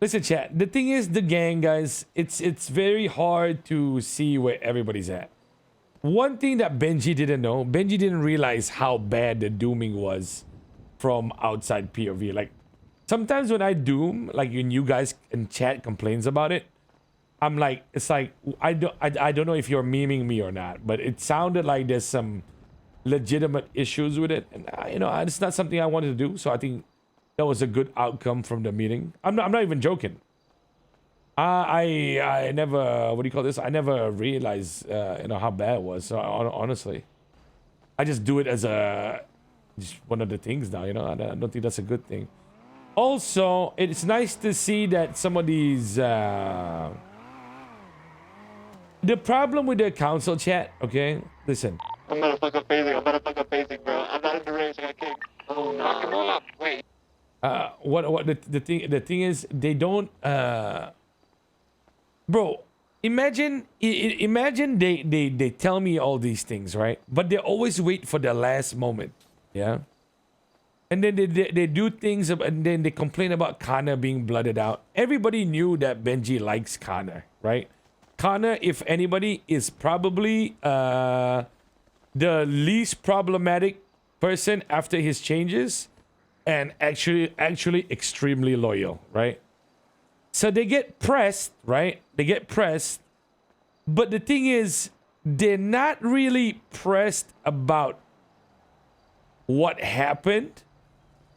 Listen, chat. The thing is, the gang, guys, it's very hard to see where everybody's at. One thing that Benji didn't know, Benji didn't realize how bad the dooming was from outside POV. Like, sometimes when I doom, like when you guys in chat complains about it, I'm like, it's like, I don't know if you're memeing me or not, but it sounded like there's some legitimate issues with it. And, you know, it's not something I wanted to do. So I think that was a good outcome from the meeting. I'm not even joking. I never, what do you call this? I never realized, you know, how bad it was. So honestly, I just do it as just one of the things now, you know. I don't think that's a good thing. Also, it's nice to see that some of these, the problem with the council chat, okay? Listen. I'm motherfucking phasing, bro. I'm not in the race, I can't. Oh no. Wait. What the thing is, they don't bro, imagine they tell me all these things, right? But they always wait for the last moment, yeah? And then they do things, and then they complain about Connor being blooded out. Everybody knew that Benji likes Connor, right? Connor, if anybody, is probably the least problematic person after his changes, and actually extremely loyal, right? So they get pressed, right? They get pressed. But the thing is, they're not really pressed about what happened.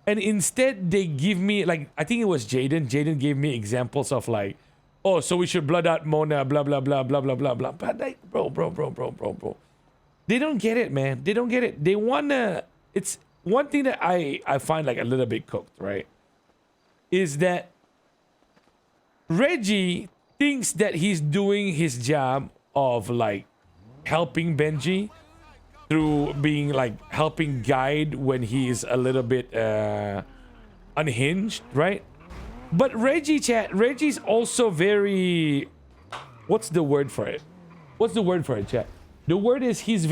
And instead, they give me, like, I think it was Jaden. Jaden gave me examples of like, oh, so we should blood out Mona, blah, blah, blah, blah, blah, blah, blah. But like, bro. They don't get it, man. They don't get it. They wanna, it's one thing that I find like a little bit cooked, right? Is that Reggie thinks that he's doing his job of like helping Benji through being like helping guide when he's a little bit unhinged, right? But Reggie's also very, what's the word for it? What's the word for it, chat? The word is he's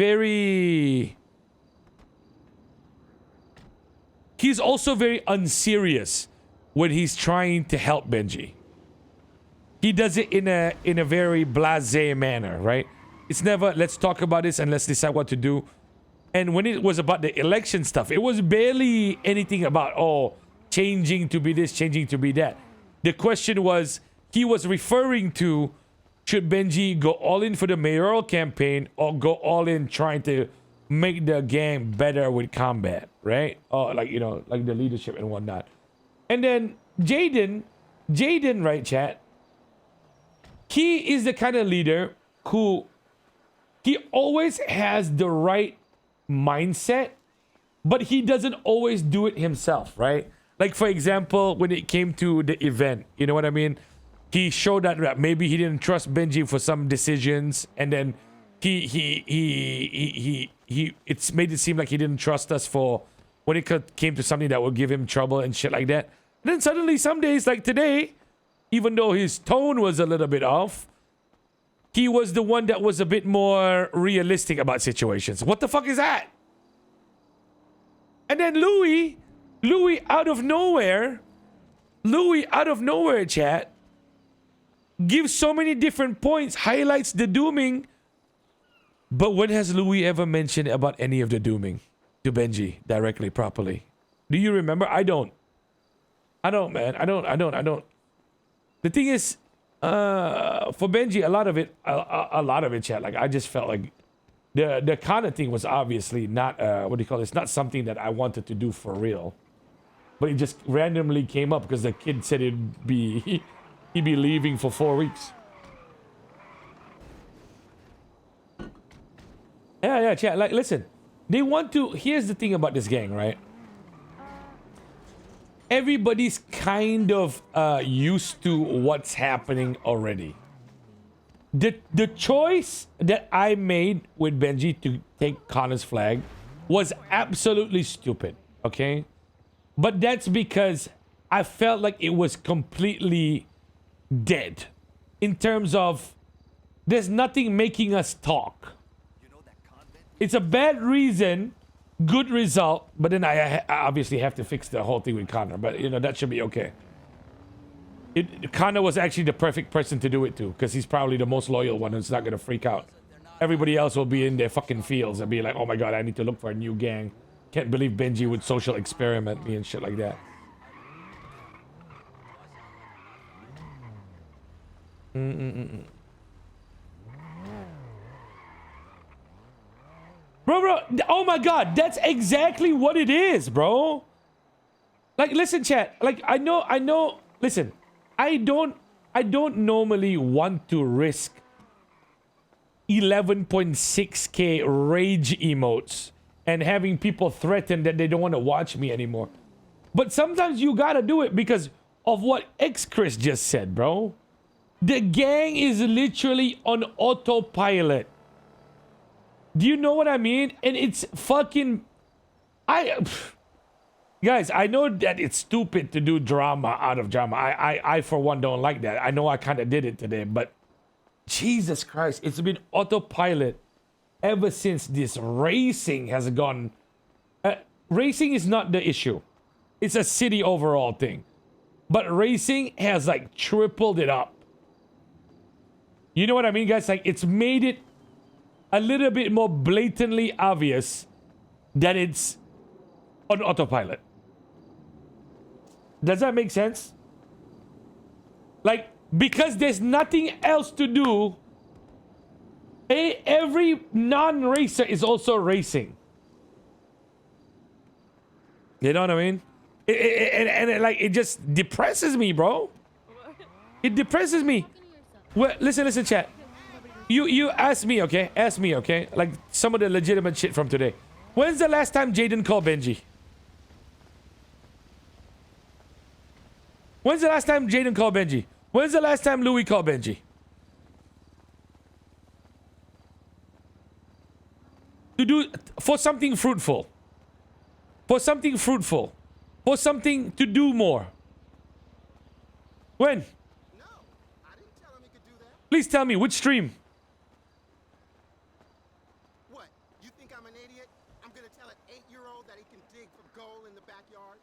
also very unserious when he's trying to help Benji. He does it in a very blasé manner, right? It's never, let's talk about this and let's decide what to do. And when it was about the election stuff, it was barely anything about, oh, changing to be this, changing to be that. The question was, he was referring to, should Benji go all in for the mayoral campaign or go all in trying to make the game better with combat, right? Or like, you know, like the leadership and whatnot. And then Jaden, right, chat? He is the kind of leader who, he always has the right mindset, but he doesn't always do it himself, right? Like, for example, when it came to the event, you know what I mean? He showed that maybe he didn't trust Benji for some decisions, and then it's made it seem like he didn't trust us for when it came to something that would give him trouble and shit like that. And then suddenly, some days like today, even though his tone was a little bit off, he was the one that was a bit more realistic about situations. What the fuck is that? And then Louis out of nowhere, chat, gives so many different points, highlights the dooming. But when has Louis ever mentioned about any of the dooming to Benji directly, properly? Do you remember? I don't, man. I don't. The thing is, for Benji, a lot of it, chat. Like, I just felt like the kind of thing was obviously not, what do you call it? It's not something that I wanted to do for real. But it just randomly came up because the kid said he'd be leaving for 4 weeks. Yeah, chat. Like, listen, they want to, here's the thing about this gang, right? Everybody's kind of used to what's happening already. The choice that I made with Benji to take Connor's flag was absolutely stupid, okay? But that's because I felt like it was completely dead in terms of there's nothing making us talk. It's a bad reason, good result, but then I obviously have to fix the whole thing with Connor, but you know, that should be okay. Connor was actually the perfect person to do it to, because he's probably the most loyal one who's not gonna freak out. Everybody else will be in their fucking fields and be like, oh my god, I need to look for a new gang. Can't believe Benji would social experiment me and shit like that. Bro, oh my god, that's exactly what it is, bro. Like, listen, chat. Like, I know. Listen, I don't normally want to risk 11.6k rage emotes and having people threaten that they don't want to watch me anymore. But sometimes you gotta do it because of what X Chris just said, bro. The gang is literally on autopilot. Do you know what I mean? And it's fucking... Guys, I know that it's stupid to do drama out of drama. I for one, don't like that. I know I kind of did it today, but... Jesus Christ, it's been autopilot ever since this racing has gone... racing is not the issue. It's a city overall thing. But racing has, like, tripled it up. You know what I mean, guys? Like, it's made it a little bit more blatantly obvious that it's on autopilot. Does that make sense? Like, because there's nothing else to do, every non-racer is also racing. You know what I mean? It just depresses me, bro. It depresses me. Well, listen, chat. You ask me, okay? Ask me, okay? Like, some of the legitimate shit from today. When's the last time Jaden called Benji? When's the last time Jaden called Benji? When's the last time Louis called Benji? To do... For something fruitful. For something fruitful. For something to do more. When? No, I didn't tell him he could do that. Please tell me, which stream? What? You think I'm an idiot? I'm gonna tell an 8-year-old that he can dig for gold in the backyard?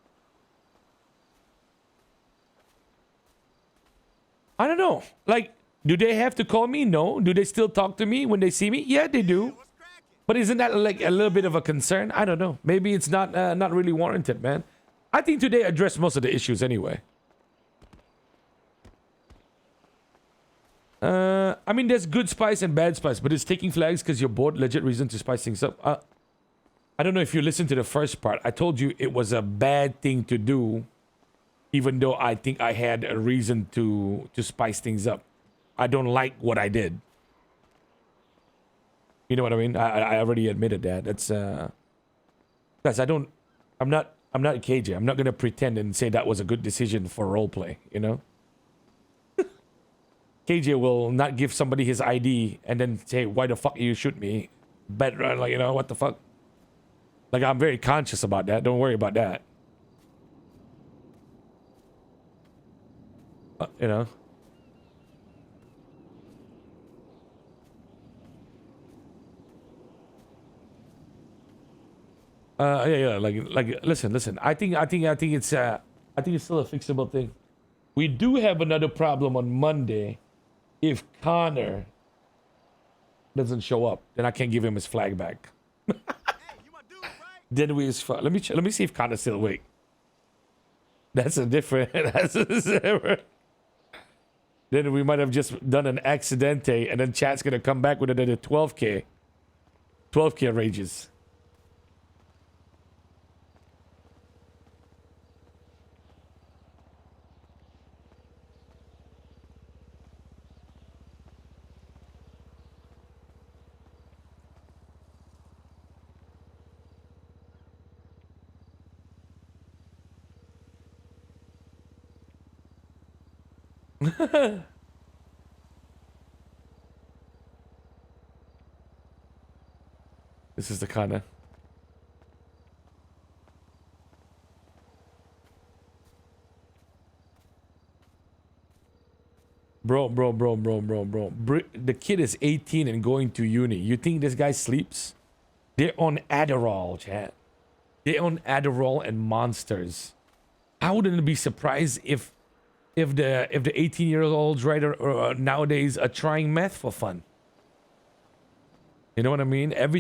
I don't know. Like, do they have to call me? No. Do they still talk to me when they see me? Yeah, they do. What's cracking? But isn't that like a little bit of a concern? I don't know. Maybe it's not really warranted, man. I think today addressed most of the issues anyway. I mean, there's good spice and bad spice, but it's taking flags because you're bored. Legit reason to spice things up. I don't know if you listened to the first part. I told you it was a bad thing to do, even though I think I had a reason to spice things up. I don't like what I did. You know what I mean? I already admitted that. That's guys, I'm not KJ. I'm not gonna pretend and say that was a good decision for roleplay, you know? KJ will not give somebody his ID and then say, why the fuck you shoot me? Better, like, you know, what the fuck? Like, I'm very conscious about that. Don't worry about that. You know? Yeah, like, listen. I think it's still a fixable thing. We do have another problem on Monday. If Connor doesn't show up, then I can't give him his flag back. Hey, you my dude, right? Then we is let me see if Connor's still awake. That's a different. That's a different. Then we might have just done an accidente, and then chat's gonna come back with another 12k. 12k rages. This is the kind of... Bro. The kid is 18 and going to uni. You think this guy sleeps? They're on Adderall, chat. They're on Adderall and monsters. I wouldn't be surprised if if the 18-year-olds right or nowadays are trying math for fun. You know what I mean? Everything